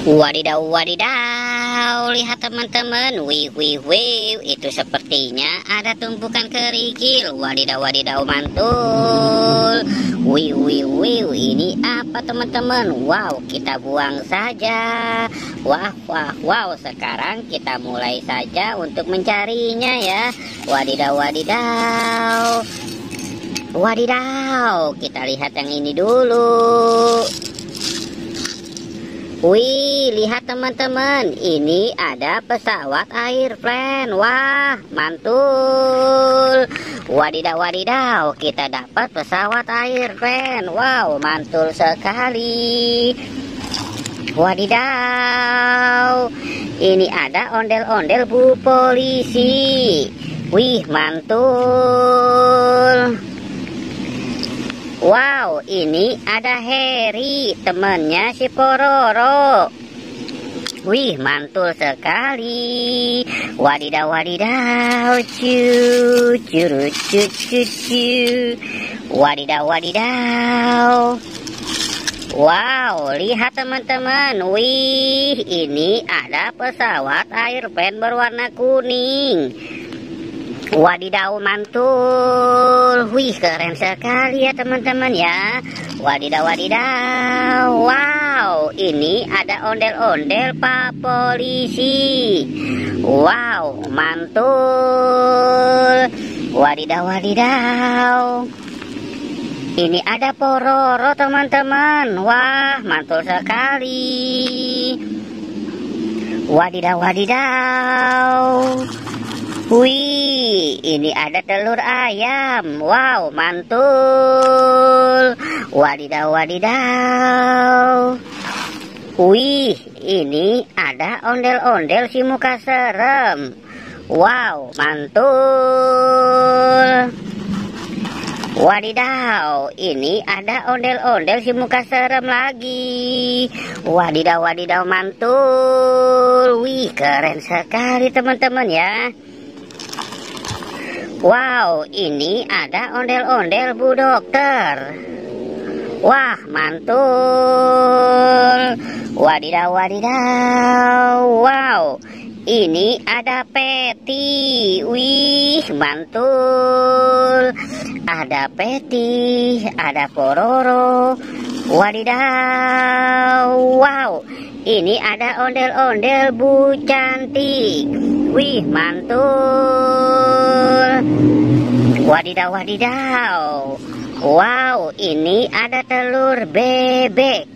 Wadidaw, wadidaw, lihat teman-teman, wih, wih, wih, itu sepertinya ada tumpukan kerikil. Wadidaw, wadidaw, mantul. Wih, wih, wih, ini apa teman-teman? Wow, kita buang saja. Wah, wah, wow, sekarang kita mulai saja untuk mencarinya ya. Wadidaw, wadidaw. Wadidaw, kita lihat yang ini dulu. Wih, lihat teman-teman, ini ada pesawat airplane. Wah, mantul. Wadidaw, wadidaw, kita dapat pesawat airplane. Wow, mantul sekali. Wadidaw, ini ada ondel-ondel Bu Polisi. Wih, mantul. Wow, ini ada Harry, temannya si Pororo. Wih, mantul sekali. Wadidaw, wadidaw, cu, cu, cu, cu, cu. Wadidaw, wadidaw. Wow, lihat teman-teman. Wih, ini ada pesawat airplane berwarna kuning. Wadidaw, mantul. Wih, keren sekali ya teman-teman ya. Wadidaw, wadidaw. Wow, ini ada ondel-ondel Pak Polisi. Wow, mantul. Wadidaw, wadidaw. Ini ada Pororo teman-teman. Wah, mantul sekali. Wadidaw, wadidaw. Wih, ini ada telur ayam. Wow, mantul. Wadidaw, wadidaw. Wih, ini ada ondel-ondel si muka serem. Wow, mantul. Wadidaw, ini ada ondel-ondel si muka serem lagi. Wadidaw, wadidaw, mantul. Wih, keren sekali teman-teman ya. Wow, ini ada ondel-ondel Bu Dokter. Wah, mantul. Wadidaw, wadidaw. Wow, ini ada Peti. Wih, mantul. Ada Peti, ada Pororo. Wadidaw. Wow, ini ada ondel-ondel Bu Cantik. Wih, mantul. Wadidaw, wadidaw. Wow, ini ada telur bebek.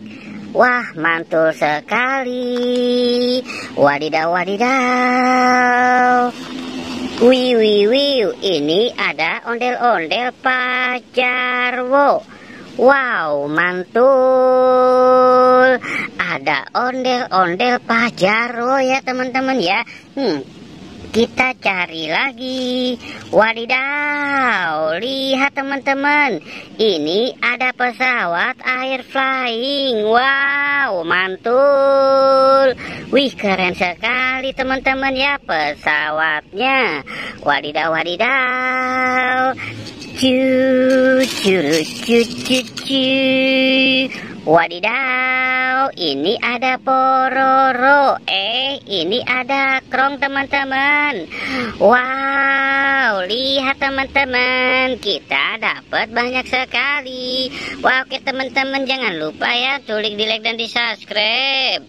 Wah, mantul sekali. Wadidaw, wadidaw. Wih, wih, wih. Ini ada ondel-ondel Pak Jarwo. Wow, mantul. Ada ondel-ondel Pak Jarwo ya teman-teman ya. Kita cari lagi. Wadidaw, lihat teman-teman, ini ada pesawat air flying. Wow, mantul. Wih, keren sekali teman-teman ya pesawatnya. Wadidaw, wadidaw. Cu, cu, cu, cu, cu. Wadidaw, ini ada Pororo. Ini ada Krong teman-teman. Wow, lihat teman-teman, kita dapat banyak sekali. Wow, oke teman-teman, jangan lupa ya, klik di like dan di subscribe.